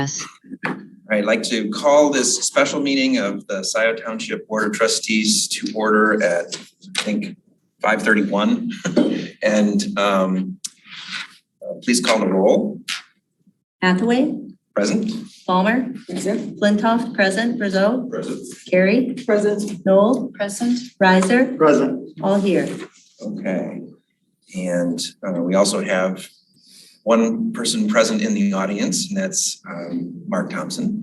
Yes. All right, I'd like to call this special meeting of the Scioto Township Board of Trustees to order at, I think, 5:31. And please call the roll. Hathaway. Present. Palmer. Present. Flintoff. Present. Brazeau. Present. Carey. Present. Noel. Present. Riser. Present. All here. Okay. And we also have one person present in the audience, and that's Mark Thompson,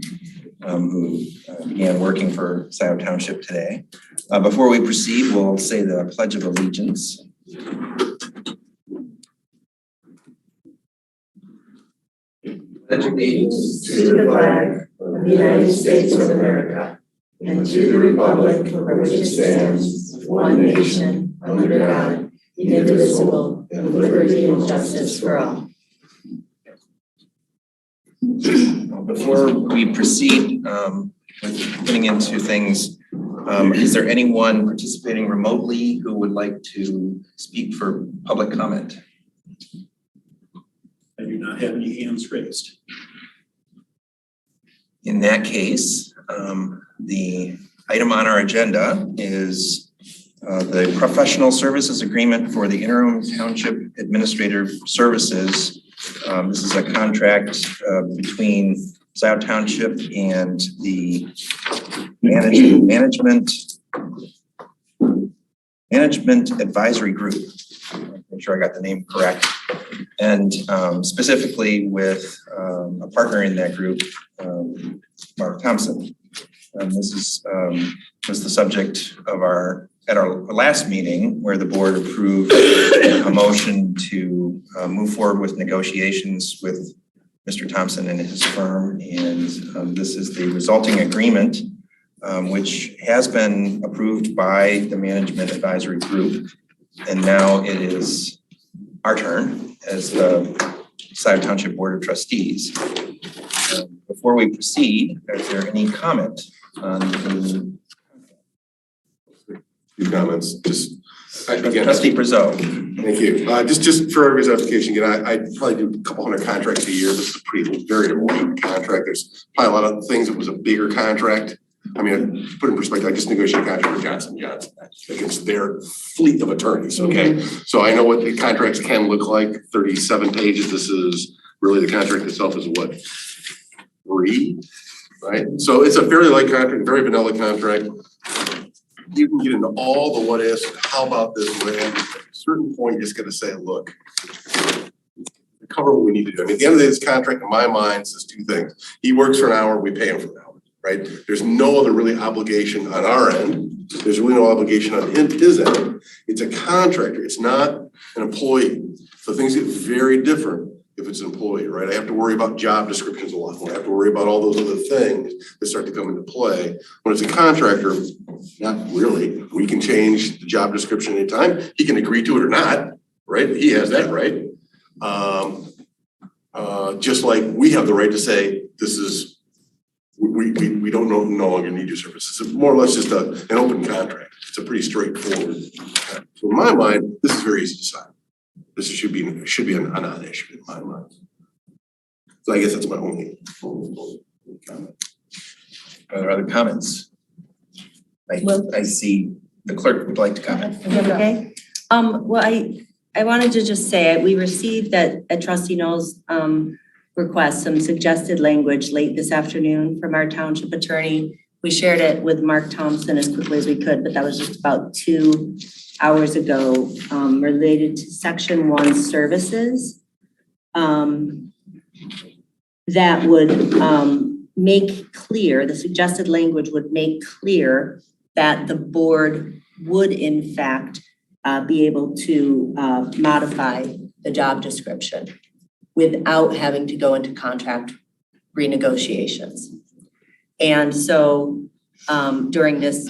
who began working for Scioto Township today. Before we proceed, we'll say the Pledge of Allegiance. Pledge allegiance to the flag of the United States of America and to the republic for which it stands, one nation, under God, indivisible, with liberty and justice for all. Before we proceed with getting into things, is there anyone participating remotely who would like to speak for public comment? I do not have any hands raised. In that case, the item on our agenda is the professional services agreement for the interim township administrative services. This is a contract between Scioto Township and the Management Advisory Group. Make sure I got the name correct. And specifically with a partner in that group, Mark Thompson. This is was the subject of our last meeting, where the board approved a motion to move forward with negotiations with Mr. Thompson and his firm. And this is the resulting agreement, which has been approved by the Management Advisory Group. And now it is our turn as the Scioto Township Board of Trustees. Before we proceed, is there any comment on the Few comments, again. Trustee Brazeau. Thank you. Just for everybody's application, again, I probably do a couple hundred contracts a year. This is a very important contract. There's probably a lot of things. It was a bigger contract. I mean, to put in perspective, I just negotiated a contract with Johnson & Johnson against their fleet of attorneys, okay? So I know what the contracts can look like, 37 pages. This is really, the contract itself is what, 3, right? So it's a very light contract, very vanilla contract. You can get into all the what ifs, how about this way? At a certain point, you just gotta say, look, cover what we need to do. I mean, at the end of the day, this contract, in my mind, says 2 things. He works for an hour, we pay him for an hour, right? There's no other really obligation on our end. There's really no obligation on his end. It's a contractor, it's not an employee. So things get very different if it's an employee, right? I have to worry about job descriptions a lot more. I have to worry about all those other things that start to come into play. When it's a contractor, not really. We can change the job description anytime. He can agree to it or not, right? He has that right. Just like we have the right to say, this is, we don't no longer need your services. It's more or less just an open contract. It's a pretty straightforward contract. So in my mind, this is very easy to sign. This should be a non-issue in my mind. So I guess that's my only comment. Are there other comments? I see the clerk would like to comment. Okay. Well, I wanted to just say, we received at Trustee Noel's request some suggested language late this afternoon from our township attorney. We shared it with Mark Thompson as quickly as we could, but that was just about 2 hours ago, related to Section 1 services. That would make clear, the suggested language would make clear that the board would in fact be able to modify the job description without having to go into contract renegotiations. And so during this,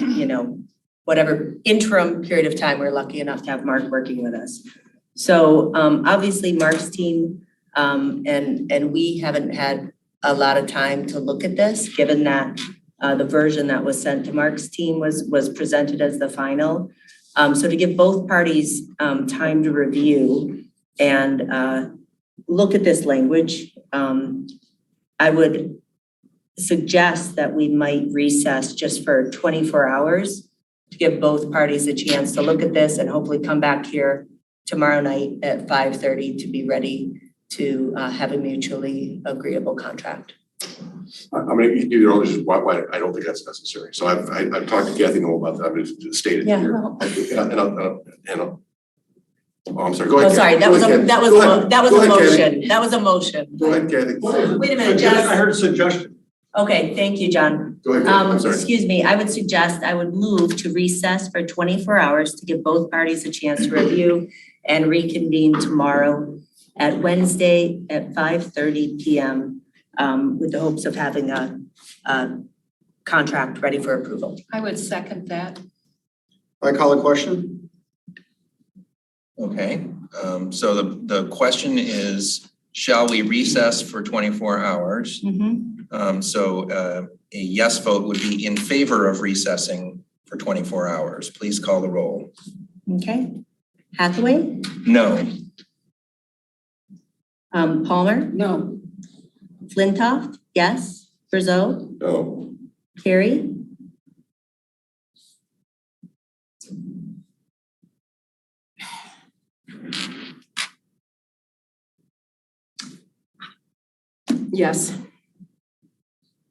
whatever interim period of time, we're lucky enough to have Mark working with us. So obviously Mark's team and we haven't had a lot of time to look at this, given that the version that was sent to Mark's team was presented as the final. So to give both parties time to review and look at this language, I would suggest that we might recess just for 24 hours to give both parties a chance to look at this and hopefully come back here tomorrow night at 5:30 to be ready to have a mutually agreeable contract. I'm gonna give you all this, why, I don't think that's necessary. So I've talked to Kathy Noel about that, I'm just stated Yeah, here. well- Oh, I'm sorry, go ahead. Oh, sorry, Kathy. that was Go ahead. a Go ahead, Kathy. motion. That was a motion. Go ahead, Kathy. Wait a minute, Jess. I heard a suggestion. Okay, thank you, John. Go ahead, Kathy, I'm sorry. Excuse me, I would move to recess for 24 hours to give both parties a chance to review and reconvene tomorrow at Wednesday at 5:30 PM with the hopes of having a contract ready for approval. I would second that. I call a question? Okay, so the question is, shall we recess for 24 hours? So a yes vote would be in favor of recessing for 24 hours. Please call the roll. Okay. Hathaway, No. Palmer, No. Flintoff, yes. Brazeau, No. Carrie, Yes.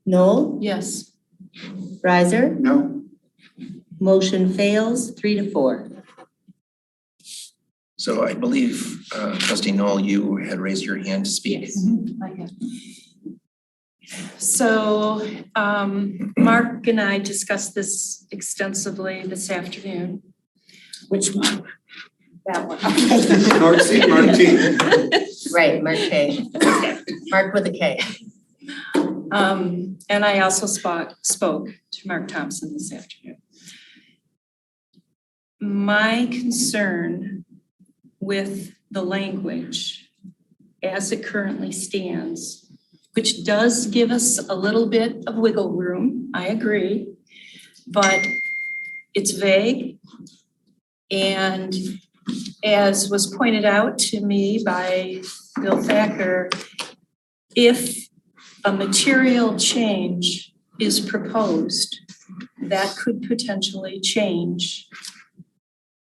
Noel, Yes. Riser, No. motion fails 3-4. So I believe trustee Noel, you had raised your hand to speak. So Mark and I discussed this extensively this afternoon. Which one? That one. Mark T. Right, Mark K. Okay. Mark with a K. And I also spoke to Mark Thompson this afternoon. My concern with the language as it currently stands, which does give us a little bit of wiggle room, I agree, but it's vague. And as was pointed out to me by Bill Thacker, if a material change is proposed, that could potentially change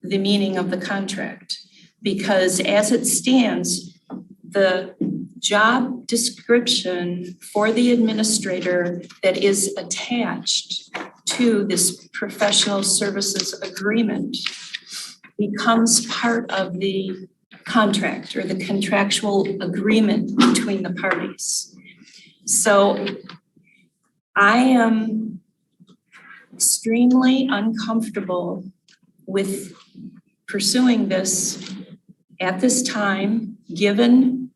the meaning of the contract. Because as it stands, the job description for the administrator that is attached to this professional services agreement becomes part of the contract or the contractual agreement between the parties. So I am extremely uncomfortable with pursuing this at this time, given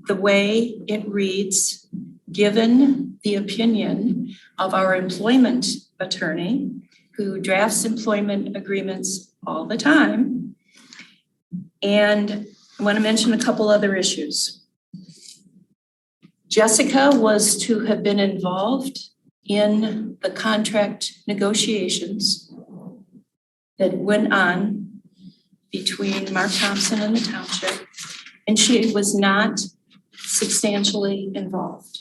the way it reads, given the opinion of our employment attorney who drafts employment agreements all the time. And I want to mention a couple other issues. Jessica was to have been involved in the contract negotiations that went on between Mark Thompson and the township, and she was not substantially involved.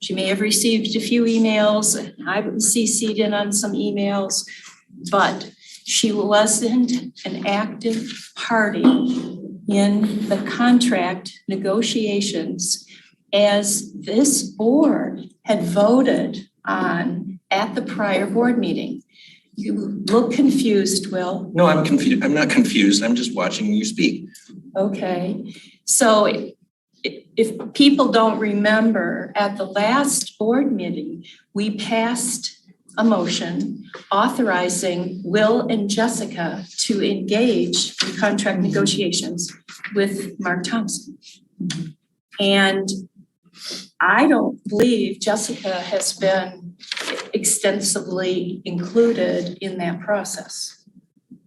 She may have received a few emails, and I was CC'd in on some emails, but she wasn't an active party in the contract negotiations as this board had voted on at the prior board meeting. You look confused, Will. No, I'm confused. I'm not confused. I'm just watching you speak. Okay, so if people don't remember, at the last board meeting, we passed a motion authorizing Will and Jessica to engage in contract negotiations with Mark Thompson. And I don't believe Jessica has been extensively included in that process.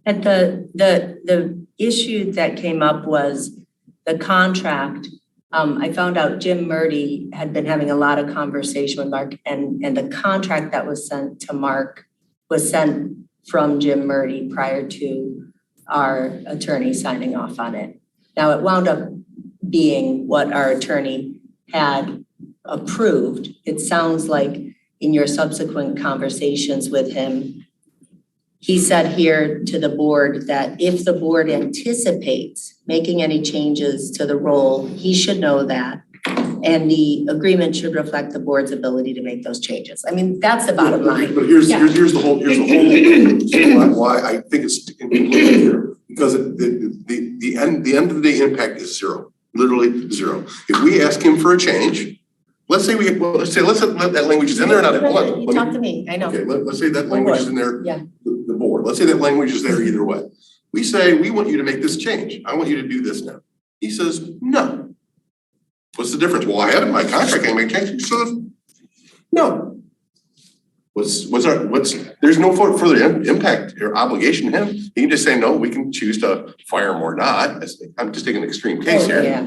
And the issue that came up was the contract. I found out Jim Murdy had been having a lot of conversation with Mark, and the contract that was sent to Mark was sent from Jim Murdy prior to our attorney signing off on it. Now, it wound up being what our attorney had approved, it sounds like in your subsequent conversations with him, he said here to the board that if the board anticipates making any changes to the role, he should know that. And the agreement should reflect the board's ability to make those changes. I mean, that's the bottom line. But here's the whole why I think it's included here. Because the end of the day impact is zero, literally zero. If we ask him for a change, let's say let's let that language is in there or not. You talk to me, I know. Okay, let's say that language is in there. Yeah. The board, let's say that language is there either way. We say, we want you to make this change. I want you to do this now. He says, no. What's the difference? Well, I have it in my contract, I can make changes. He says, no. There's no further impact or obligation to him. He can just say, no, we can choose to fire him or not. I'm just taking an extreme case here. Yeah.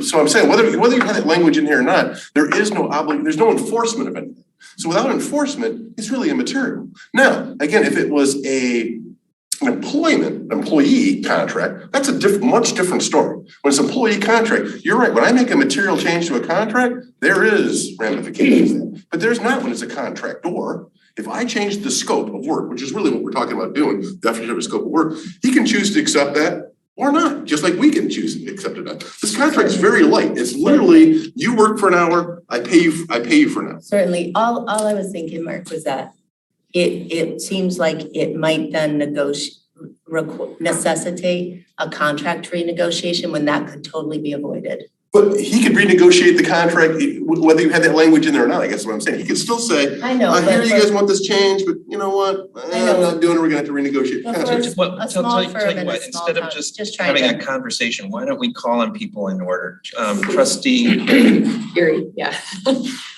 So I'm saying, whether you have that language in here or not, there's no enforcement of anything. So without enforcement, it's really immaterial. Now, again, if it was an employee contract, that's a much different story. When it's an employee contract, you're right. When I make a material change to a contract, there is ramifications there. But there's not when it's a contractor. If I change the scope of work, which is really what we're talking about doing, definition of a scope of work, he can choose to accept that or not, just like we can choose to accept it. This contract is very light. It's literally, you work for an hour, I pay you for an hour. Certainly, all I was thinking, Mark, was that it seems like it might then necessitate a contract renegotiation when that could totally be avoided. But he could renegotiate the contract, whether you had that language in there or not, I guess is what I'm saying. He could still say, I know, I hear you guys want this change, but you know what? I'm not doing it, we're gonna have to renegotiate the But contract. for Well, a tell small you firm and what, a small instead of town, just trying having to. a conversation, why don't we call on people in order? Trustee, Gary, yeah.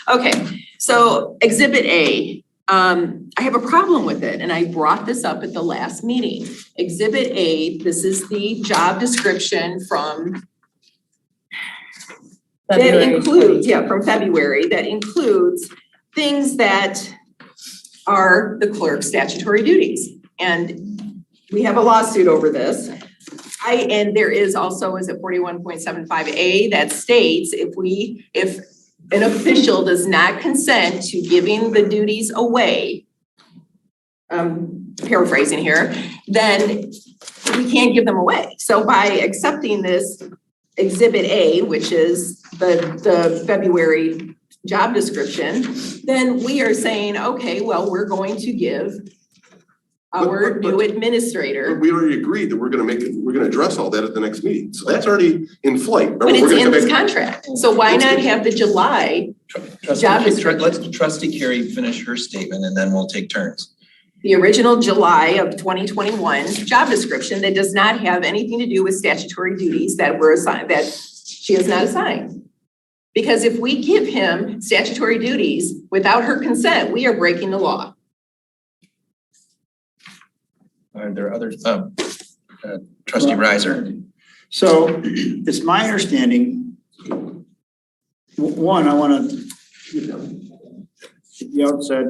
Okay, so Exhibit A, I have a problem with it, and I brought this up at the last meeting. Exhibit A, this is the job description from that February includes, 20. from February, that includes things that are the clerk's statutory duties. And we have a lawsuit over this. And there is also, is it 41.75A that states if an official does not consent to giving the duties away, paraphrasing here, then we can't give them away. So by accepting this Exhibit A, which is the February job description, then we are saying, okay, well, we're going to give our new administrator. But we already agreed that we're gonna address all that at the next meeting. So that's already in flight. Remember, But we're it's gonna in come this back- contract. So why not have the July, Job description. Let's Trustee Carey finish her statement and then we'll take turns. the original July of 2021 job description that does not have anything to do with statutory duties that were assigned, that she is not assigned? Because if we give him statutory duties without her consent, we are breaking the law. Are there others? Trustee Riser. So it's my understanding, one, I want to, at the outset,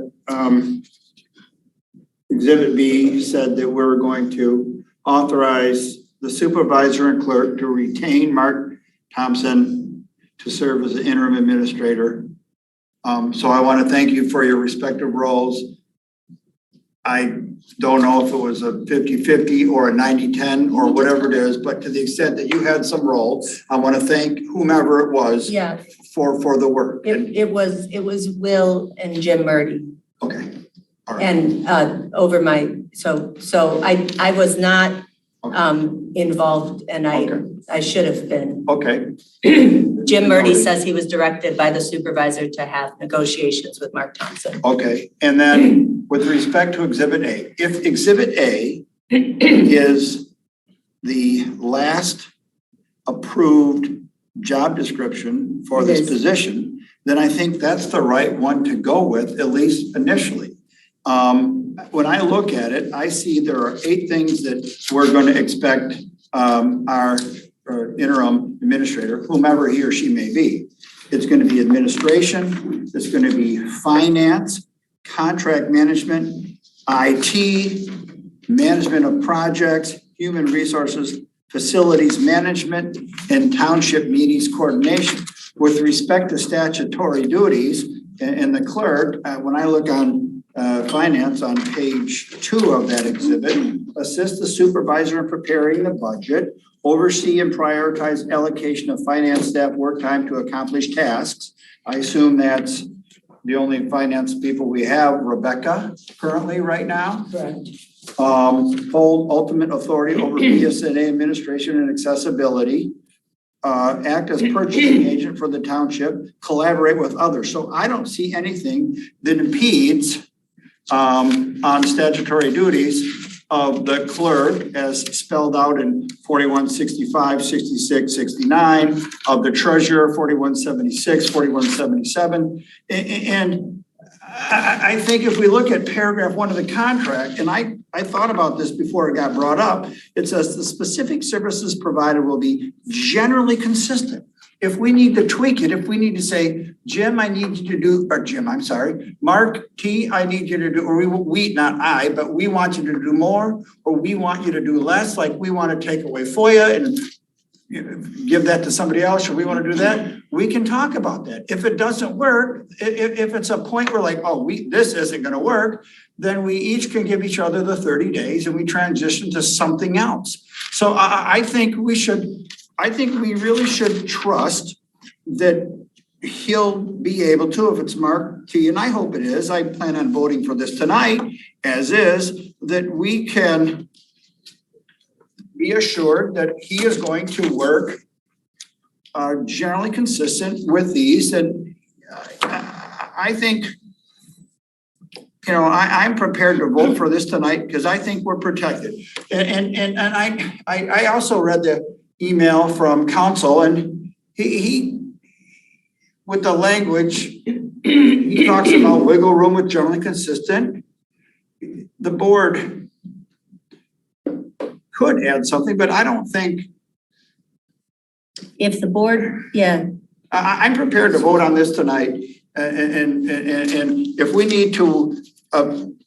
Exhibit B said that we're going to authorize the supervisor and clerk to retain Mark Thompson to serve as the interim administrator. So I want to thank you for your respective roles. I don't know if it was a 50-50 or a 90-10 or whatever it is, but to the extent that you had some role, I want to thank whomever it was Yeah, for the work. it was Will and Jim Murdy. Okay, all right. And over my, so I was not involved and I should have been. Okay, Jim Murdy says he was directed by the supervisor to have negotiations with Mark Thompson. okay. And then with respect to Exhibit A, if Exhibit A is the last approved job description for It this is. position, then I think that's the right one to go with, at least initially. When I look at it, I see there are 8 things that we're going to expect our interim administrator, whomever he or she may be. It's going to be administration, it's going to be finance, contract management, IT, management of projects, human resources, facilities management, and township meetings coordination. with respect to statutory duties and the clerk, when I look on finance on page 2 of that exhibit, assist the supervisor in preparing the budget, oversee and prioritize allocation of finance staff work time to accomplish tasks. I assume that's the only finance people we have, Rebecca, currently right now. Correct. Hold ultimate authority over BSNA administration and accessibility. Act as purchasing agent for the township, collaborate with others. So I don't see anything that impedes on statutory duties of the clerk as spelled out in 4165, 66, 69, of the treasurer, 4176, 4177. And I think if we look at paragraph 1 of the contract, and I thought about this before it got brought up, it says the specific services provided will be generally consistent. If we need to tweak it, if we need to say, Jim, I need you to do, or Jim, I'm sorry, Mark T, I need you to do, or we, not I, but we want you to do more, or we want you to do less, like we want to take away FOIA and give that to somebody else, or we want to do that, we can talk about that. If it doesn't work, if it's a point where like, oh, this isn't going to work, then we each can give each other the 30 days and we transition to something else. So I think we really should trust that he'll be able to, if it's Mark T, and I hope it is, I plan on voting for this tonight, as is, that we can be assured that he is going to work generally consistent with these. And I think, I'm prepared to vote for this tonight because I think we're protected. And I also read the email from council, and he with the language, he talks about wiggle room with generally consistent. The board could add something, but I don't think. If the board, yeah. I'm prepared to vote on this tonight, and if we need to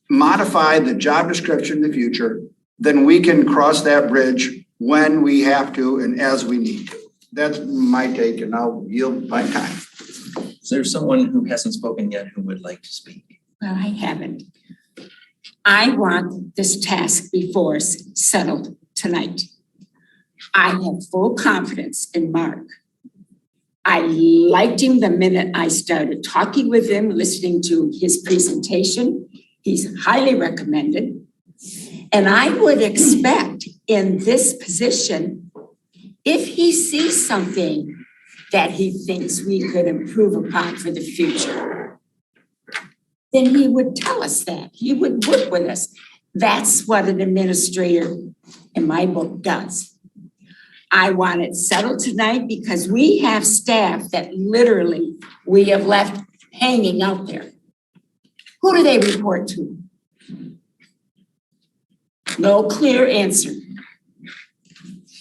modify the job description in the future, then we can cross that bridge when we have to and as we need to. That's my take, and I'll yield my time. Is there someone who hasn't spoken yet who would like to speak? Well, I haven't. I want this task before us settled tonight. I have full confidence in Mark. I liked him the minute I started talking with him, listening to his presentation. He's highly recommended. And I would expect in this position, if he sees something that he thinks we could improve upon for the future, then he would tell us that. He would work with us. That's what an administrator in my book does. I want it settled tonight because we have staff that literally we have left hanging out there. Who do they report to? No clear answer.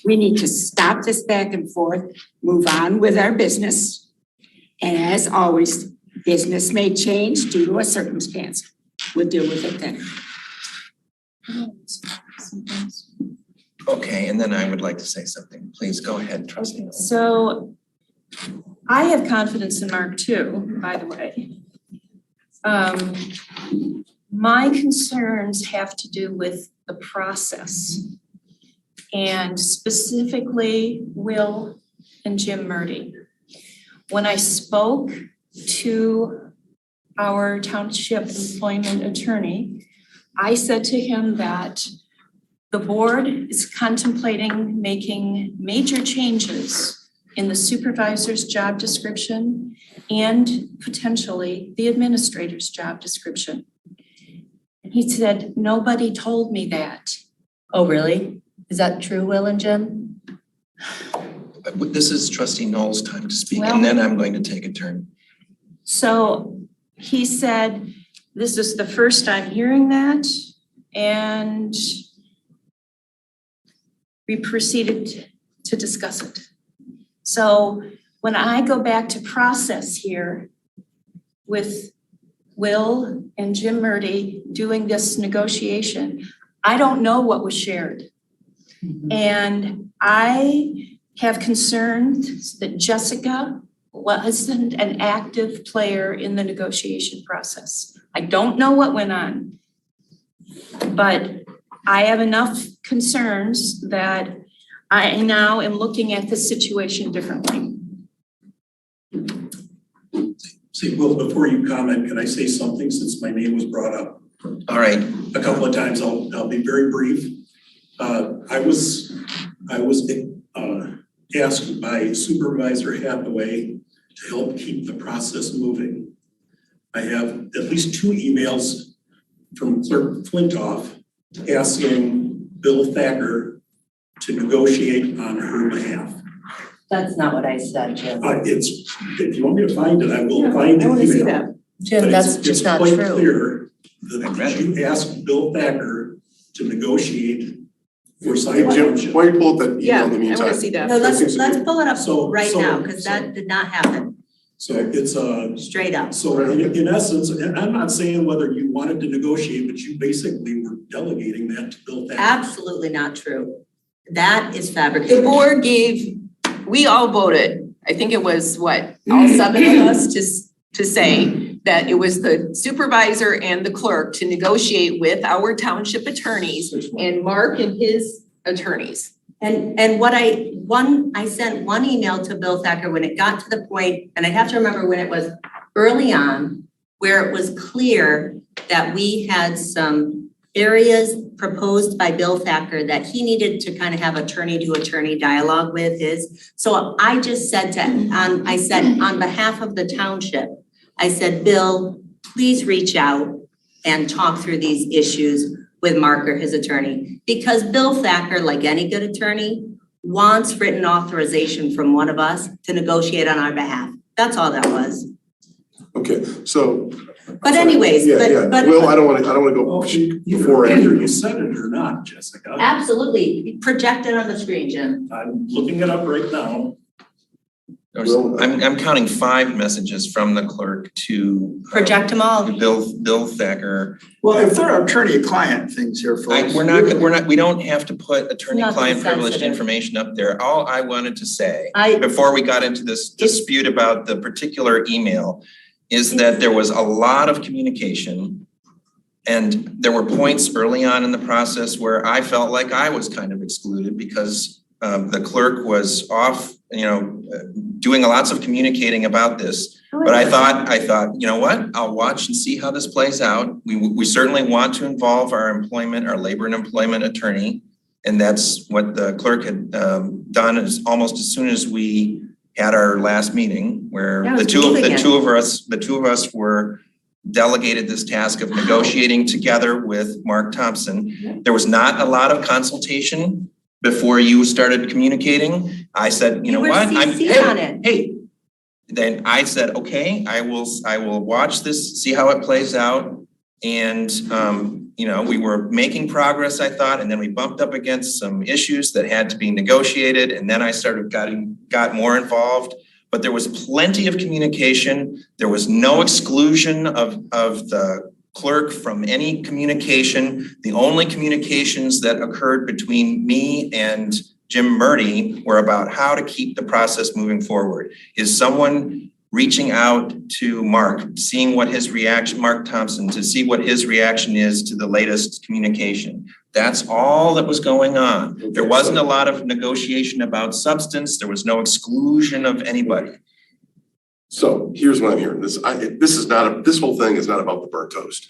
We need to stop this back and forth, move on with our business. And as always, business may change due to a circumstance. We'll deal with it then. Okay, and then I would like to say something. Please go ahead, trustee. So I have confidence in Mark too, by the way. My concerns have to do with the process and specifically Will and Jim Murdy. When I spoke to our township employment attorney, I said to him that the board is contemplating making major changes in the supervisor's job description and potentially the administrator's job description. And he said, nobody told me that. Oh, really? Is that true, Will and Jim? This is trustee Knoll's time to speak, Well- and then I'm going to take a turn. So he said, this is the first I'm hearing that, and we proceeded to discuss it. So when I go back to process here with Will and Jim Murdy doing this negotiation, I don't know what was shared. And I have concerns that Jessica wasn't an active player in the negotiation process. I don't know what went on. But I have enough concerns that I now am looking at the situation differently. See, Will, before you comment, can I say something since my name was brought up All right, a couple of times? I'll be very brief. I was asked by Supervisor Hathaway to help keep the process moving. I have at least 2 emails from Clerk Flintoff asking Bill Thacker to negotiate on her behalf. That's not what I said, Jim. If you want me to find it, I will find the email. Jim, But that's it's just not quite true. clear I read that you asked Bill Thacker to negotiate for Hey, Simon Jim, Township. why don't you pull up that Yeah, email in the I meantime? wanna see that. No, let's pull it up So- right so- now, because so- that did not happen, So it's straight up. so in essence, and I'm not saying whether you wanted to negotiate, but you basically were delegating that to Bill Thacker. Absolutely not true. That is The fabricated. board we all voted, I think it was what, all 7 of us to say that it was the supervisor and the clerk to negotiate with our township attorneys and Mark and his attorneys. And what I sent one email to Bill Thacker when it got to the point, and I have to remember when it was early on, where it was clear that we had some areas proposed by Bill Thacker that he needed to kind of have attorney to attorney dialogue with his. So I just said I said on behalf of the township, I said, Bill, please reach out and talk through these issues with Mark or his attorney. Because Bill Thacker, like any good attorney, wants written authorization from one of us to negotiate on our behalf. That's all that was. Okay, so. But anyways, Yeah, but. Will, I don't wanna go Well, either before or after either you. you said it or not, Jessica. Absolutely, project it on the screen, Jim. I'm looking it up right now. I'm counting 5 messages from the clerk to Project them all. Bill Thacker. Well, if there are attorney-client things here, folks. We don't have to put attorney-client Nothing privileged sensitive. information up there. All I wanted to say, I, before we got into this dispute about the particular email, is that there was a lot of communication. And there were points early on in the process where I felt like I was kind of excluded because the clerk was off, doing lots of communicating about this. But I thought, you know what, I'll watch and see how this plays out. We certainly want to involve our labor and employment attorney. And that's what the clerk had done is almost as soon as we had our last meeting where Yeah, the it's two moving of us were delegated this task of negotiating together with Mark Thompson. There was not a lot of consultation before you started communicating. I said, you know what? You were CC'd on it. Hey, then I said, okay, I will watch this, see how it plays out. And, we were making progress, I thought, and then we bumped up against some issues that had to be negotiated. And then I got more involved, but there was plenty of communication. There was no exclusion of the clerk from any communication. The only communications that occurred between me and Jim Murdy were about how to keep the process moving forward. Is someone reaching out to Mark, seeing what his reaction, Mark Thompson, to see what his reaction is to the latest communication. That's all that was going on. There wasn't a lot of negotiation about substance. There was no exclusion of anybody. So here's what I'm hearing. This whole thing is not about the burnt toast.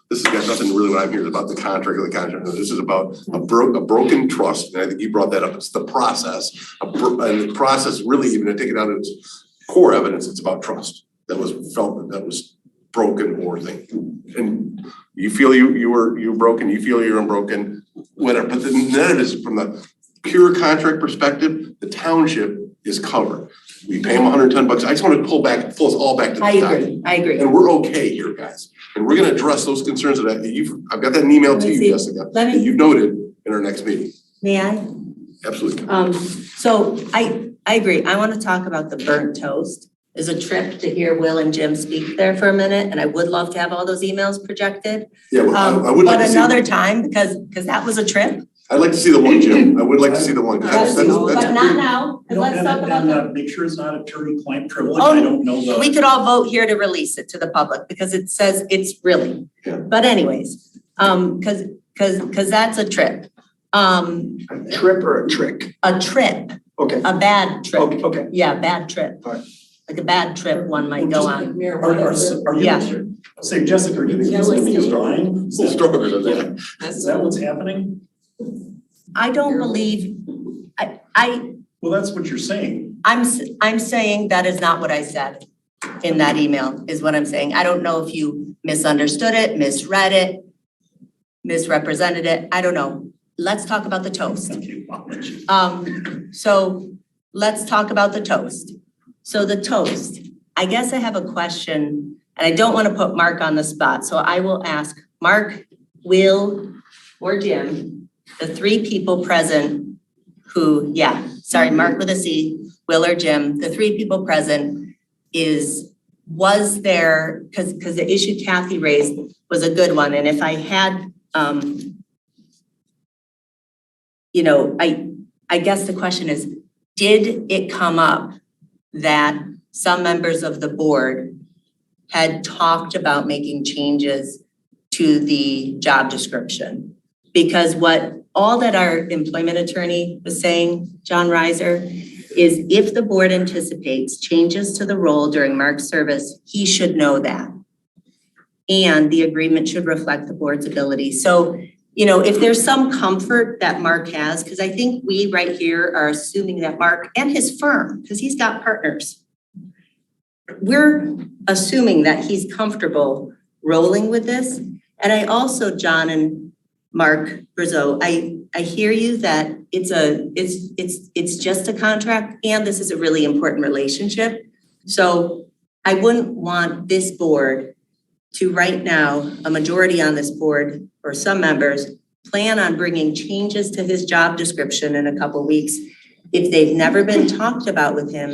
This has got nothing really what I'm hearing about the contract or the contract. This is about a broken trust. And I think you brought that up. It's the process. And the process really, even to take it out of its core evidence, it's about trust that was broken or thing. And you feel you were broken, you feel you're unbroken, whatever. But then it is from the pure contract perspective, the township is covered. We pay them $110. I just want to pull us all back to the top. I agree. And we're okay here, guys. And we're gonna address those concerns that I've got that in email to you, Jessica, that you've noted in our next meeting. May I? Absolutely. So I agree. I want to talk about the burnt toast. It's a trip to hear Will and Jim speak there for a minute, and I would love to have all those emails projected. Yeah, well, I would like But to see. another time, because that was a trip. I'd like to see the one, Jim. I would like to see the one. That's But not now, You know, let's talk about and, the. make sure it's not attorney-client privilege, Oh, I don't know the. We could all vote here to release it to the public because it says it's really. Yeah. But anyways, cause that's a trip. Trip or a trick? A trip, Okay, a bad trip. okay. Yeah, bad trip. Alright. Like a bad trip one might go on. Are you, Yeah. say, Jessica, are you thinking something is drawing? It's a little stronger than that. Is that what's happening? I don't believe, Well, that's what you're saying. I'm saying that is not what I said in that email, is what I'm saying. I don't know if you misunderstood it, misread it, misrepresented it, I don't know. Let's talk about the toast. Okay, I'll let you. So let's talk about the toast. So the toast, I guess I have a question, and I don't want to put Mark on the spot, so I will ask Mark, Will, or Jim, the three people present who, Mark with a C, Will or Jim, the three people present was there, because the issue Kathy raised was a good one, and if I had, I guess the question is, did it come up that some members of the board had talked about making changes to the job description? Because all that our employment attorney was saying, John Reiser, is if the board anticipates changes to the role during Mark's service, he should know that. And the agreement should reflect the board's ability. So, if there's some comfort that Mark has, because I think we right here are assuming that Mark and his firm, because he's got partners, we're assuming that he's comfortable rolling with this. And I also, John and Mark Brazeau, I hear you that it's just a contract and this is a really important relationship. So I wouldn't want this board to right now, a majority on this board or some members plan on bringing changes to his job description in a couple weeks if they've never been talked about with him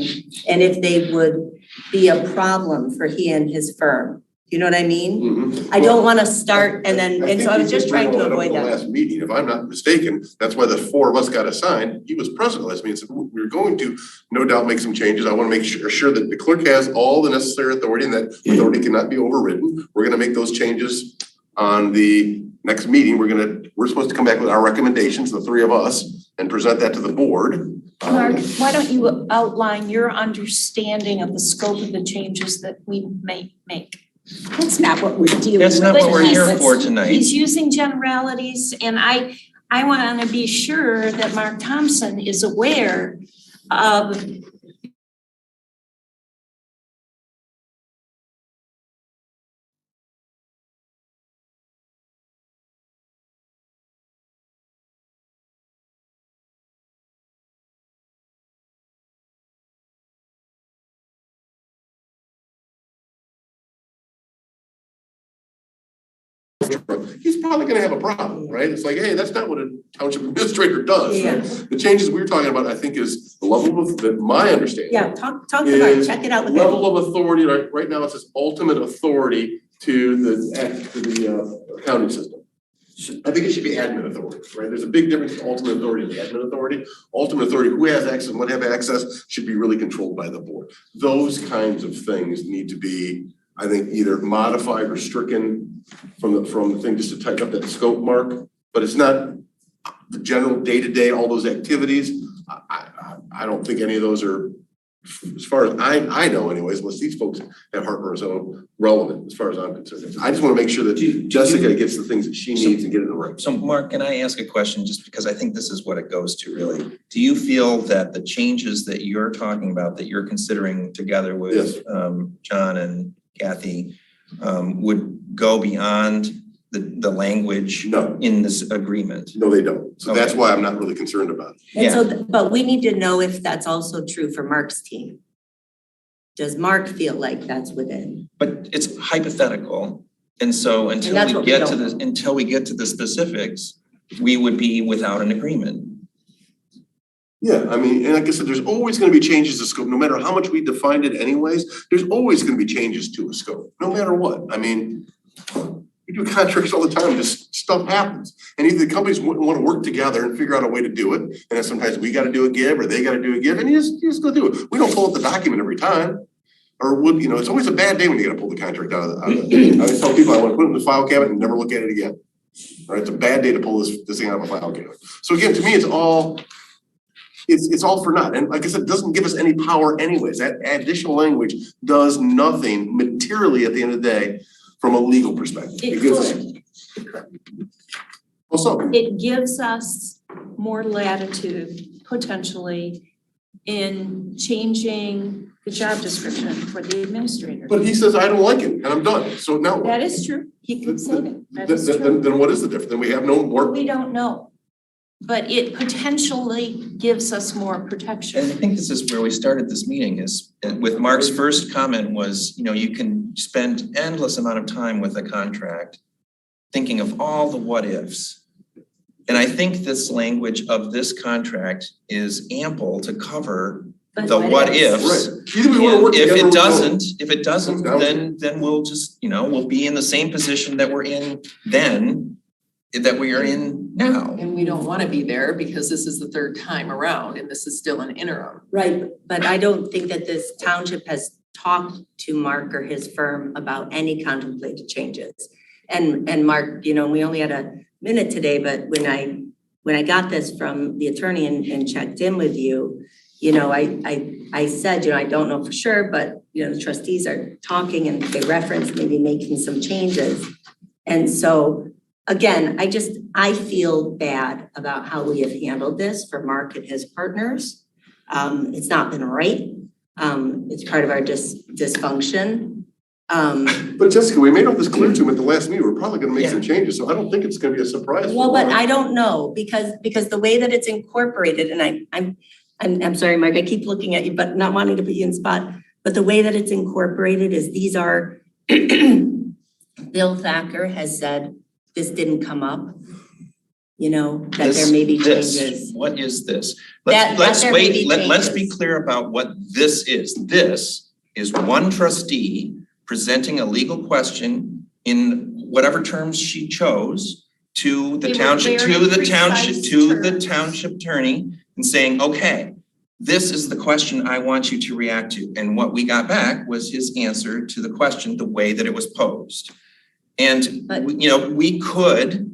and if they would be a problem for he and his firm. You know what I mean? Mm-hmm. I don't want to start and so I was just trying to avoid The that. last meeting, if I'm not mistaken, that's why the four of us got assigned. He was present last meeting, so we're going to no doubt make some changes. I want to make sure that the clerk has all the necessary authority and that authority cannot be overridden. We're going to make those changes on the next meeting. We're supposed to come back with our recommendations, the three of us, and present that to the board. Mark, why don't you outline your understanding of the scope of the changes that we may make? That's not what we're dealing with. That's not what we're here But for tonight. He's using generalities, and I want to be sure that Mark Thompson is aware of He's probably gonna have a problem, right? It's like, hey, that's not what a township administrator does. Yeah. The changes we were talking about, I think, is the level of, my understanding. Yeah, talk to Mark, check it out with him. Level of authority, right now it says ultimate authority to the accounting system. I think it should be admin authority, right? There's a big difference between ultimate authority and admin authority. Ultimate authority, who has access and what have access, should be really controlled by the board. Those kinds of things need to be, I think, either modified or stricken from the thing, just to tighten up that scope, Mark. But it's not the general day-to-day, all those activities. I don't think any of those are, as far as I know anyways, unless these folks have heart so relevant as far as I'm concerned. I just want to make sure that Jessica gets the things that she needs and get in the right. So Mark, can I ask a question, just because I think this is what it goes to really? Do you feel that the changes that you're talking about, that you're considering together with John and Kathy, would go beyond the language No. in this agreement? No, they don't. So that's Okay. why I'm not really concerned about it. And so, but we need to know if that's also true for Mark's team. Does Mark feel like that's within? But it's hypothetical, and so until that's we what we get to don't the, until we get to the specifics, we would be without an agreement. Yeah, I mean, and like I said, there's always gonna be changes to scope, no matter how much we defined it anyways, there's always gonna be changes to a scope, no matter what. I mean, We do contracts all the time, just stuff happens. And either the companies want to work together and figure out a way to do it, and then sometimes we gotta do a give, or they gotta do a give, and you just go do it. We don't pull up the document every time. Or would, it's always a bad day when you gotta pull the contract out of the, I always tell people I wanna put it in the file cabinet and never look at it again. All right, it's a bad day to pull this thing out of a file cabinet. So again, to me, it's all for naught. And like I said, it doesn't give us any power anyways. That additional language does nothing materially at the end of the day from a legal perspective. It gives us- could. Well, so, It gives us more latitude potentially in changing the job description for the administrator. but he says, I don't like it, and I'm done. So now what? That is true. He can say that. That is true. Then what is the difference? Then we have no more. We don't know. But it potentially gives us more And I protection. think this is where we started this meeting is, with Mark's first comment was, you can spend endless amount of time with a contract thinking of all the what ifs. And I think this language of this contract is ample to cover the what ifs. Right. Either we wanna work If together or it we don't. doesn't, then we'll just, we'll be in the same position that we're in then, that we are in now. And we don't wanna be there because this is the third time around and this is still an interim. Right, but I don't think that this township has talked to Mark or his firm about any contemplated changes. And Mark, we only had a minute today, but when I got this from the attorney and checked in with you, I said, I don't know for sure, but the trustees are talking and they referenced maybe making some changes. And so again, I feel bad about how we have handled this for Mark and his partners. It's not been right. It's part of our dysfunction. But Jessica, we made all this clear to him at the last meeting. We're probably gonna make some changes, so I don't think it's gonna be a surprise. for Well, but Mark. I don't know because the way that it's incorporated, and I'm sorry, Mike, I keep looking at you, but not wanting to put you in spot. But the way that it's incorporated is these are, Bill Thacker has said, this didn't come up. That there may be changes. What is this? That Let's there may wait, be let's be changes. clear about what this is. This is one trustee presenting a legal question in whatever terms she chose to the They were township, very precise terms. township attorney and saying, okay, this is the question I want you to react to. And what we got back was his answer to the question, the way that it was posed. And, But- we could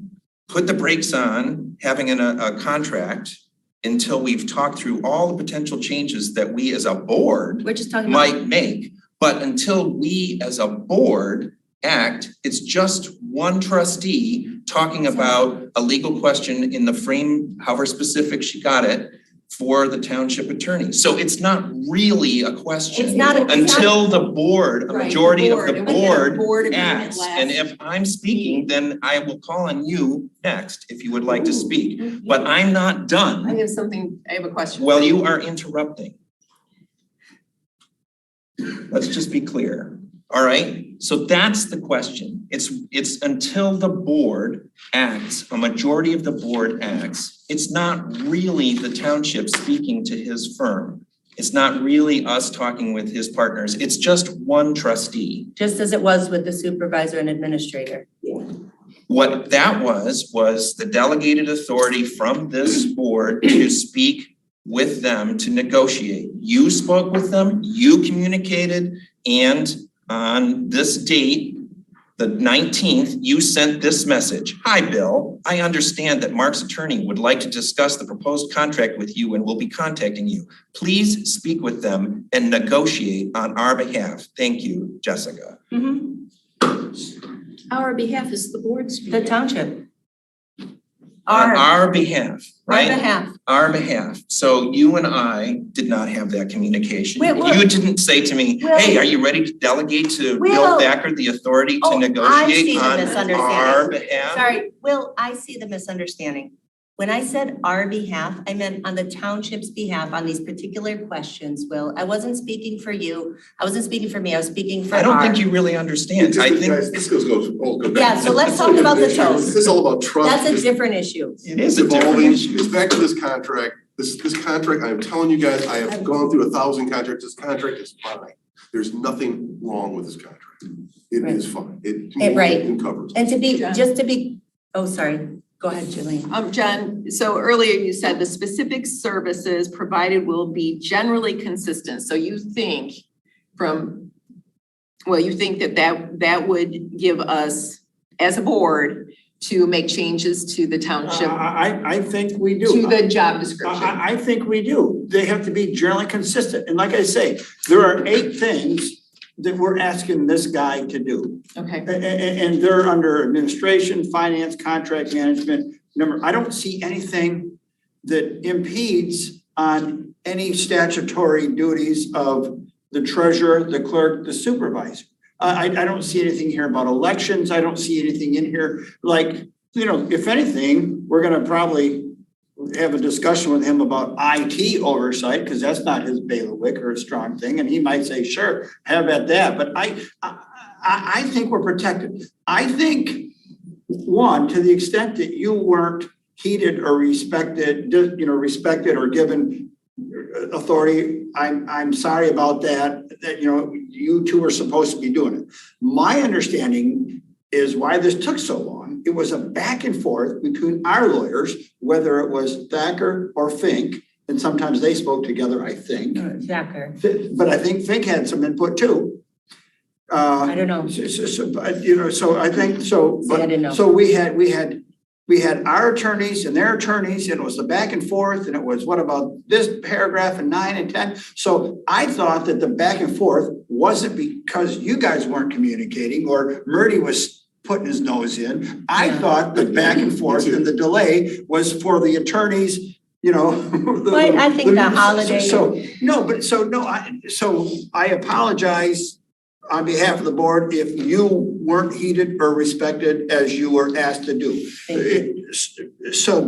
put the brakes on having a contract until we've talked through all the potential changes that we as a board We're just talking about. might make. But until we as a board act, it's just one trustee talking about a legal question in the frame, however specific she got it, for the township attorney. So it's not really a question. It's not Until the board, a Right, majority of board, the and we had a board board agreement acts. And last if I'm speaking, then I will call on you next if you would like to speak. But I'm not done. I have a question. Well, you are interrupting. Let's just be clear, all right? So that's the question. It's until the board acts, a majority of the board acts, it's not really the township speaking to his firm. It's not really us talking with his partners. It's just one trustee. Just as it was with the supervisor and administrator. What that was the delegated authority from this board to speak with them to negotiate. You spoke with them, you communicated, and on this date, the 19th, you sent this message. Hi, Bill. I understand that Mark's attorney would like to discuss the proposed contract with you and will be contacting you. Please speak with them and negotiate on our behalf. Thank you, Jessica. Our behalf is the board's The behalf. township. On our behalf, right? Our behalf. Our behalf. So you and I did not have that communication. Well, You didn't say to me, Well- hey, are you ready to delegate to Bill Well- Thacker the authority to Oh, I see negotiate the on misunderstanding. our behalf? Sorry, Will, I see the misunderstanding. When I said our behalf, I meant on the township's behalf on these particular questions, Will. I wasn't speaking for you. I wasn't speaking for me. I was speaking for I don't our. think you really understand. I think Guys, this goes back. Yeah, so let's talk about the toast. This is all about trust. That's a different issue. it is a different Evolving. issue. It's back to this contract. This contract, I am telling you guys, I have gone through 1,000 contracts. This contract is fine. There's nothing wrong with this contract. It Right. is fine. It Right. it covers. And to be, John? just to be, oh, sorry, go ahead, Julie. John, so earlier you said the specific services provided will be generally consistent. So you think you think that would give us, as a board, to make changes to the township, I think we do. to the job description. I think we do. They have to be generally consistent. And like I say, there are 8 things that we're asking this guy to do. Okay. And they're under administration, finance, contract management. I don't see anything that impedes on any statutory duties of the treasurer, the clerk, the supervisor. I don't see anything here about elections. I don't see anything in here like, if anything, we're gonna probably have a discussion with him about IT oversight, because that's not his bailiwick or a strong thing, and he might say, sure, have at that, but I think we're protected. I think, one, to the extent that you weren't heeded or respected or given authority, I'm sorry about that, you two are supposed to be doing it. My understanding is why this took so long. It was a back and forth between our lawyers, whether it was Thacker or Fink, and sometimes they spoke together, I think. Thacker, But I think Fink had some input too. I don't know. So I think, See, I didn't know. so we had our attorneys and their attorneys, and it was the back and forth, and it was, what about this paragraph in 9 and 10? So I thought that the back and forth wasn't because you guys weren't communicating or Murdy was putting his nose in. I thought the back and forth and the delay was for the attorneys, I think the holiday. So I apologize on behalf of the board if you weren't heeded or respected as you were asked to do.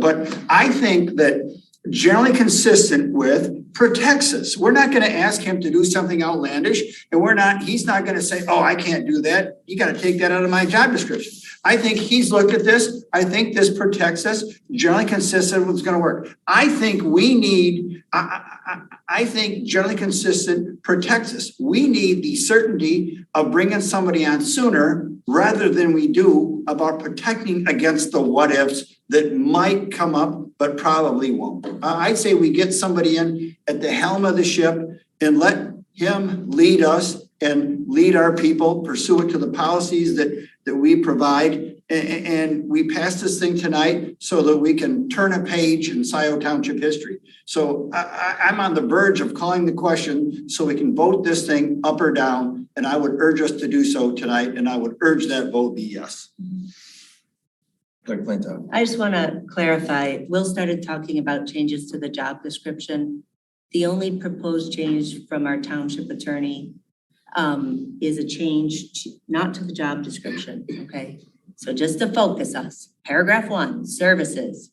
But I think that generally consistent with protects us. We're not gonna ask him to do something outlandish, and he's not gonna say, oh, I can't do that. You gotta take that out of my job description. I think he's looked at this. I think this protects us, generally consistent with what's gonna work. I think we need, I think generally consistent protects us. We need the certainty of bringing somebody on sooner rather than we do about protecting against the what ifs that might come up, but probably won't. I'd say we get somebody in at the helm of the ship and let him lead us and lead our people pursuant to the policies that we provide. And we pass this thing tonight so that we can turn a page in Scioto Township history. So I'm on the verge of calling the question so we can vote this thing up or down. And I would urge us to do so tonight. And I would urge that vote be yes. Clerk Flintoff. I just want to clarify, Will started talking about changes to the job description. The only proposed change from our township attorney is a change not to the job description, okay? So just to focus us, paragraph 1, services.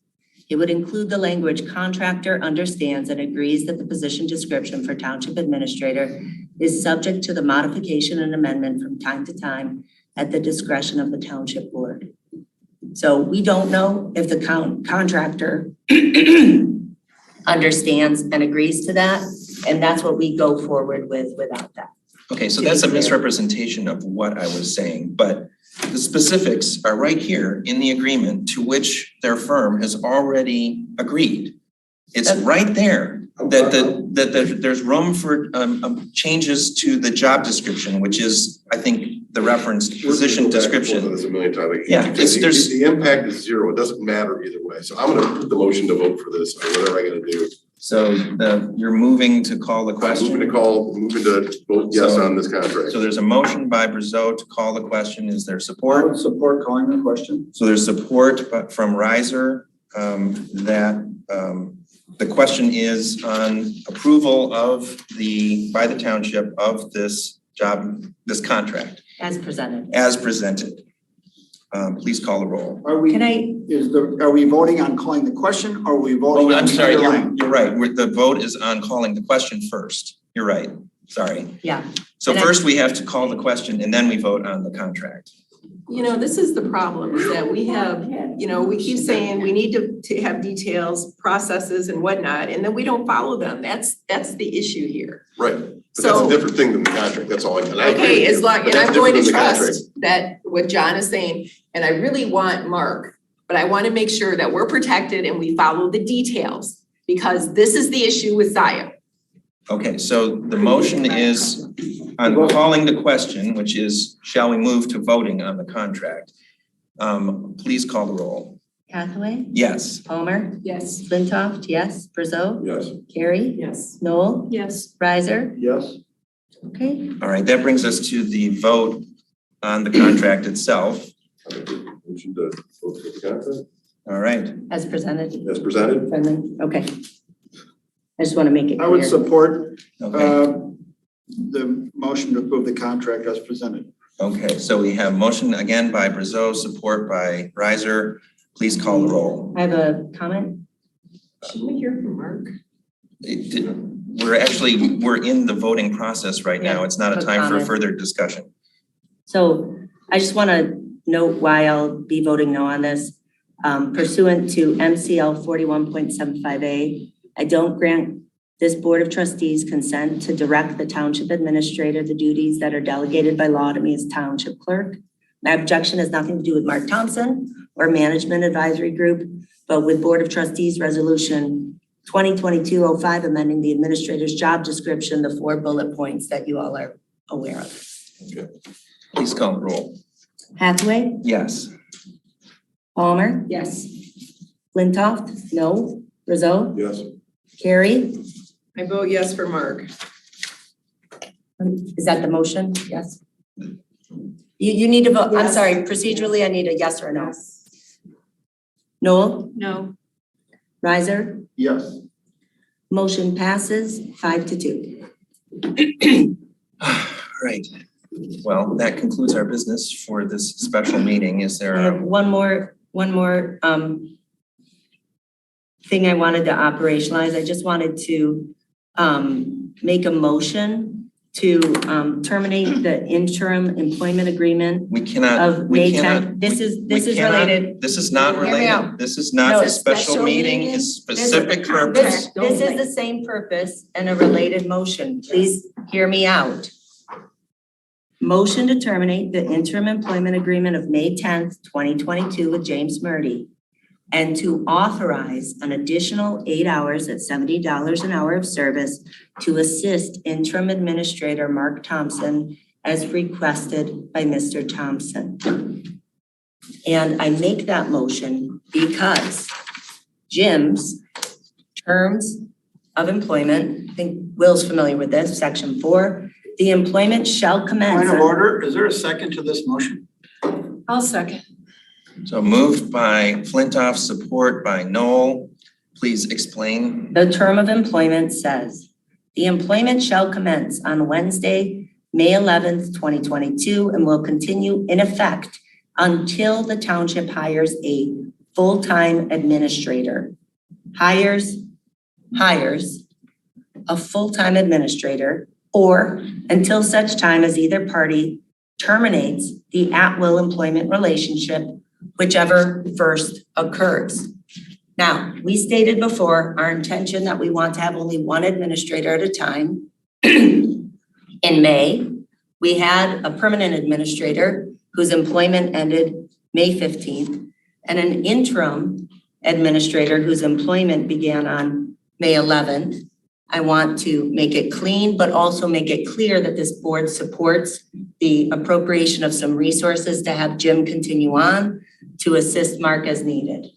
It would include the language contractor understands and agrees that the position description for township administrator is subject to the modification and amendment from time to time at the discretion of the township board. So we don't know if the contractor understands and agrees to that, and that's what we go forward with without that. Okay, so To be that's a clear. misrepresentation of what I was saying, but the specifics are right here in the agreement to which their firm has already agreed. It's right there that there's room for changes to the job description, which is, I think, the referenced position description. This a million times. Yeah, there's. The impact is 0. It doesn't matter either way. So I'm gonna put the motion to vote for this or whatever I gotta do. So you're moving to call the question? Moving to vote yes on this contract. So there's a motion by Brazeau to call the question. Is there support? Support calling the question. So there's support from Riser that the question is on approval of by the township of this contract As presented. as presented. Please call the roll. Are we voting on calling the question or are we voting? Oh, I'm on sorry, the you're underlying? right. The vote is on calling the question first. You're right, sorry. Yeah. So And first we have to call the question and then we vote on the contract. You know, this is the problem, is that we have, you know, we keep saying we need to have details, processes and whatnot, and then we don't follow them. That's the issue here. Right, but that's a So- different thing than the contract, that's all I can. I agree Okay, with as you, long, but and that's I'm going to different than the contract. trust that what John is saying, and I really want Mark, but I want to make sure that we're protected and we follow the details, because this is the issue with Zion. Okay, so the motion is on calling the question, which is, shall we move to voting on the contract? Please call the roll. Hathaway, Yes. Palmer, Yes. Flintoff, yes, Brzo, Yes. Carrie, Yes. Noel, Yes. Riser, Yes. okay. All right, that brings us to the vote on the contract itself. Motion to vote for the contract All right, As presented, as presented. friendly, okay. I just want to make it I would clear. support okay, the motion to approve the contract as presented. okay. So we have motion again by Brazeau, support by Riser. Please call the roll. I have a comment. Should we hear from Mark? We're in the voting process right now. It's not a But time for comment. further discussion. So I just want to note why I'll be voting no on this. Pursuant to MCL 41.75A, I don't grant this Board of Trustees consent to direct the Township Administrator the duties that are delegated by law to me as Township Clerk. My objection has nothing to do with Mark Thompson or Management Advisory Group, but with Board of Trustees Resolution 2022-05, amending the Administrator's job description, the 4 bullet points that you all are aware of. Please call the roll. Hathaway, Yes. Palmer, Yes. Flintoff, no, Brzo, Yes. Carrie, I vote yes for Mark. is that the motion? Yes. You need to vote, I'm Yes. sorry, procedurally, I need a yes or a no. Noel, No. Riser, Yes. motion passes 5-2. All right. Well, that concludes our business for this special meeting. Is there I have one more thing I wanted to operationalize. I just wanted to make a motion to terminate the interim employment agreement we cannot, of we May cannot. 10th. This is we cannot- related. This is not Hear me related. out. This is No, not a it's special meeting. It's specific purpose. This is the same purpose and a related motion. Please hear me out. Motion to terminate the interim employment agreement of May 10th, 2022 with James Murdy, and to authorize an additional 8 hours at $70 an hour of service to assist interim administrator Mark Thompson as requested by Mr. Thompson. And I make that motion because Jim's terms of employment, I think Will's familiar with this, section 4, the employment shall commence. Point of on- order, is there a second to this motion? I'll second. So moved by Flintoff, support by Noel. Please explain. The term of employment says, the employment shall commence on Wednesday, May 11th, 2022, and will continue in effect until the township hires a full-time administrator. Hires a full-time administrator, or until such time as either party terminates the at-will employment relationship, whichever first occurs. Now, we stated before our intention that we want to have only one administrator at a time. In May, we had a permanent administrator whose employment ended May 15th, and an interim administrator whose employment began on May 11th. I want to make it clean, but also make it clear that this board supports the appropriation of some resources to have Jim continue on to assist Mark as needed.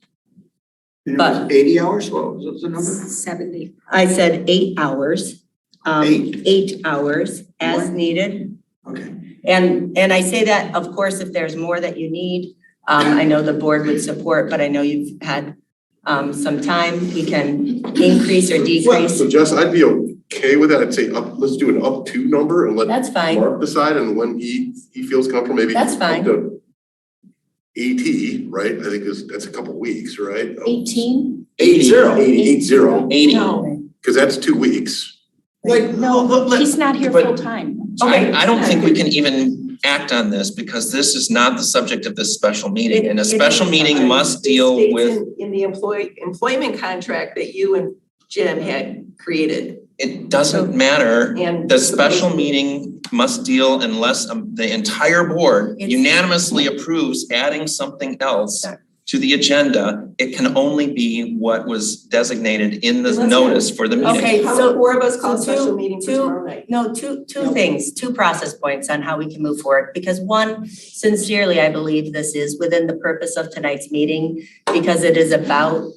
And it But- was 80 hours, what was the number? 70. I said 8 hours. 8. 8 hours as What? needed. Okay. And I say that, of course, if there's more that you need, I know the board would support, but I know you've had some time. We can increase or decrease. So Jess, I'd be okay with that. I'd say up, let's do an up to number and let That's fine. Mark decide, and when he feels comfortable, maybe. That's fine. Up to 80, right? I think that's a couple weeks, right? 18? 80. 80. No. Because that's 2 weeks. Like, No, he's not here but- full time. I don't think we can even act on this because this is not the subject of this special meeting. And a It special is. meeting must deal It with, states in the employment contract that you and Jim had created it doesn't matter. and. The special meeting must deal unless the entire board It's- unanimously approves adding something else to the agenda. It can only be what was designated in the Let's- notice for the meeting. Okay, How so- about four of us call a so special two- meeting for two- tomorrow night? No, two things, two process points on how we can move forward. Because one, sincerely, I believe this is within the purpose of tonight's meeting because it is about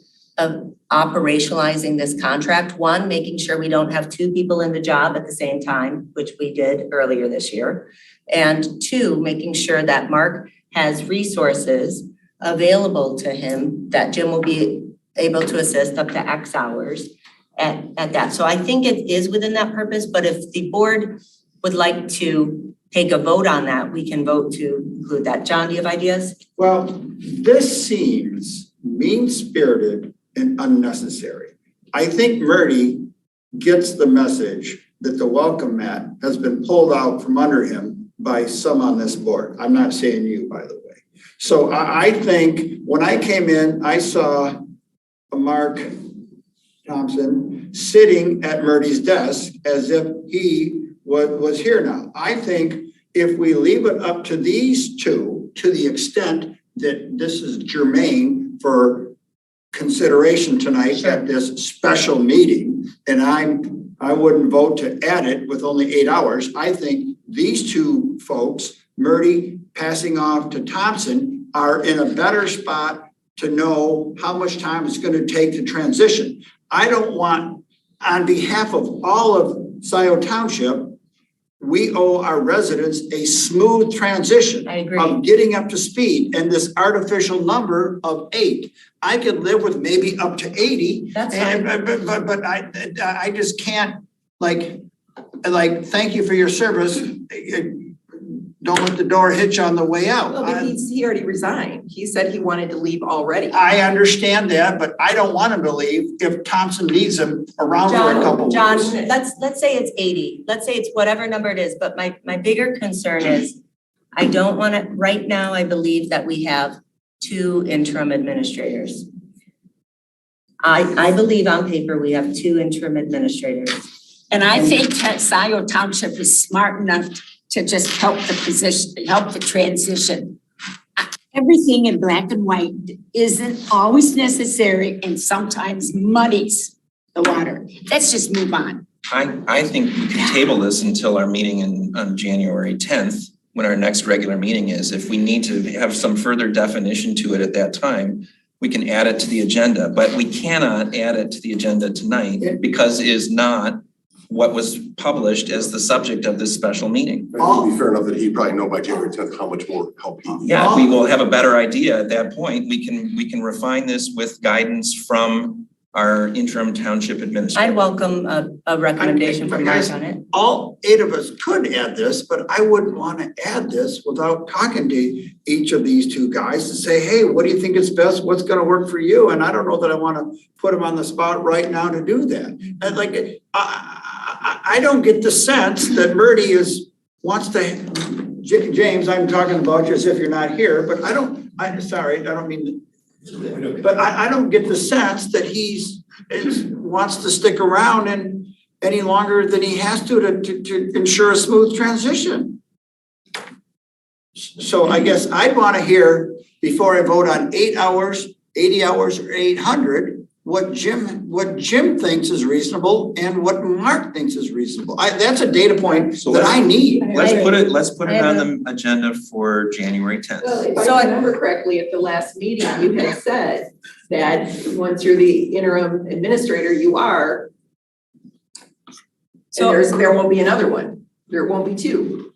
operationalizing this contract. One, making sure we don't have two people in the job at the same time, which we did earlier this year. And two, making sure that Mark has resources available to him that Jim will be able to assist up to X hours at that. So I think it is within that purpose, but if the board would like to take a vote on that, we can vote to include that. John, do you have ideas? Well, this seems mean-spirited and unnecessary. I think Murdy gets the message that the welcome mat has been pulled out from under him by some on this board. I'm not saying you, by the way. So I think when I came in, I saw a Mark Thompson sitting at Murdy's desk as if he was here now. I think if we leave it up to these two, to the extent that this is germane for consideration tonight at this special meeting, and I wouldn't vote to add it with only 8 hours. I think these two folks, Murdy passing off to Thompson, are in a better spot to know how much time it's going to take to transition. I don't want, on behalf of all of Scioto Township, we owe our residents a smooth transition I agree. of getting up to speed, and this artificial number of 8. I could live with maybe up to 80. That's fine. But I just can't, like, thank you for your service. Don't let the door hitch on the way out. Well, but he already resigned. He said he wanted to leave already. I understand that, but I don't want him to leave if Thompson needs him around for a couple weeks. John, let's say it's 80. Let's say it's whatever number it is, but my bigger concern is I don't want to, right now, I believe that we have 2 interim administrators. I believe on paper we have 2 interim administrators. And I think that Scioto Township is smart enough to just help the position, help the transition. Everything in black and white isn't always necessary and sometimes muddies the water. Let's just move on. I think we can table this until our meeting on January 10th, when our next regular meeting is. If we need to have some further definition to it at that time, we can add it to the agenda, but we cannot add it to the agenda tonight because it is not what was published as the subject of this special meeting. I think it'd be fair enough that he'd probably know by January 10th how much more help he needs. Yeah, we will have a better idea at that point. We can refine this with guidance from our interim township administrator. I'd welcome a recommendation from Mark on it. All 8 of us could add this, but I wouldn't want to add this without talking to each of these 2 guys to say, hey, what do you think is best? What's going to work for you? And I don't know that I want to put them on the spot right now to do that. And like, I don't get the sense that Murdy wants to, James, I'm talking about you as if you're not here, but I'm sorry, I don't mean to, but I don't get the sense that wants to stick around any longer than he has to ensure a smooth transition. So I guess I'd want to hear, before I vote on 8 hours, 80 hours, or 800, what Jim thinks is reasonable and what Mark thinks is reasonable. That's a data point So that I need. Let's put it on the agenda for January 10th. Well, if So I remember correctly, at the last meeting, you had said that once you're the interim administrator, you are. So- And there won't be another one. There won't be 2.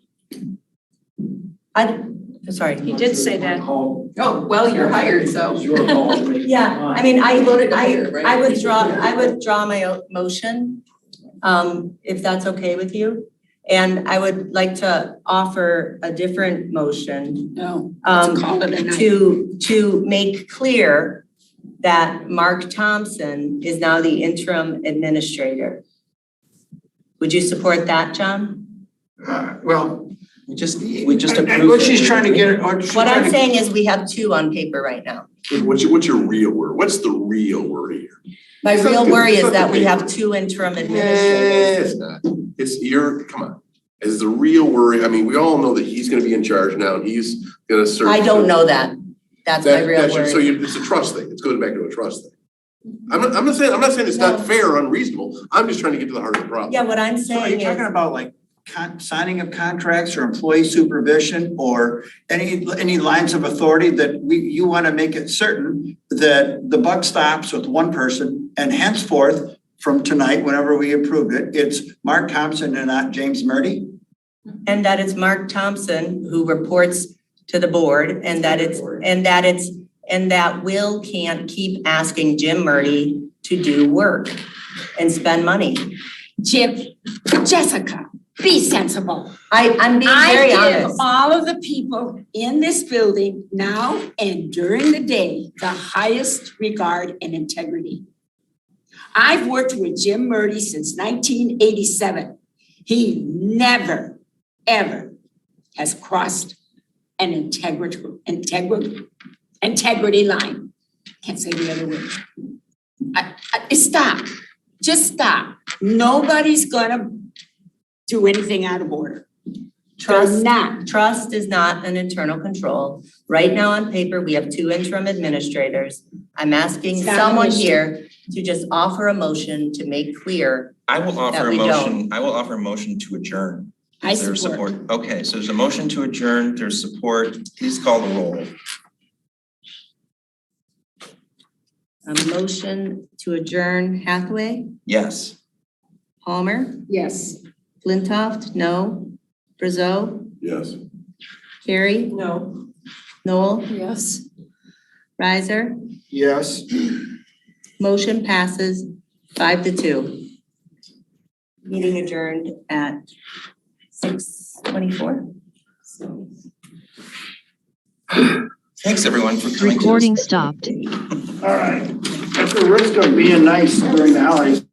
Sorry. He did say that. Oh, well, you're hired, so. Yeah, I mean, I voted to hire, right? I withdraw my motion, if that's okay with you. And I would like to offer a different motion, No, let's call it a night. to make clear that Mark Thompson is now the interim administrator. Would you support that, John? Well, We just And approved. what it. she's trying to get, What I'm saying is we have two on paper right now. What's your real word? What's the real word here? My It's not real the- worry it's is not that the we have paper. two interim Nah, administrators. it's not. It's your, come on. Is the real worry, I mean, we all know that he's gonna be in charge now and he's gonna serve. I don't know that. That's my real So worry. it's a trust thing. It's going back to a trust thing. I'm not saying it's not No. fair or unreasonable. I'm just trying to get to the heart of the problem. Yeah, what I'm So are you saying talking is, about like signing of contracts or employee supervision or any lines of authority that you want to make it certain that the buck stops with one person and henceforth from tonight, whenever we approve it, it's Mark Thompson and not James Murdy? and that it's Mark Thompson who reports to the board and that Will can't keep asking Jim Murdy to do work and spend money. Jessica, be sensible. I'm being very I give honest. all of the people in this building now and during the day the highest regard and integrity. I've worked with Jim Murdy since 1987. He never, ever has crossed an integrity line. Can't say the other word. Stop, just stop. Nobody's gonna do anything out of order. They're not. Trust is not an internal control. Right now on paper, we have two interim administrators. I'm asking It's not an someone issue. here to just offer a motion to make clear. I will offer That a we motion, I will offer a motion to adjourn. I Is there support. Okay, so there's a motion to adjourn, there's support, please call the roll. A motion to adjourn Hathaway, Yes. Palmer, Yes. Flintoff, no. Brazeau, Yes. Carrie, No. Noel, Yes. Riser. Yes. Motion passes 5-2. Meeting adjourned at 6:24. Thanks, everyone, for coming to this. Recording stopped. All right. At the risk of being nice during the holidays,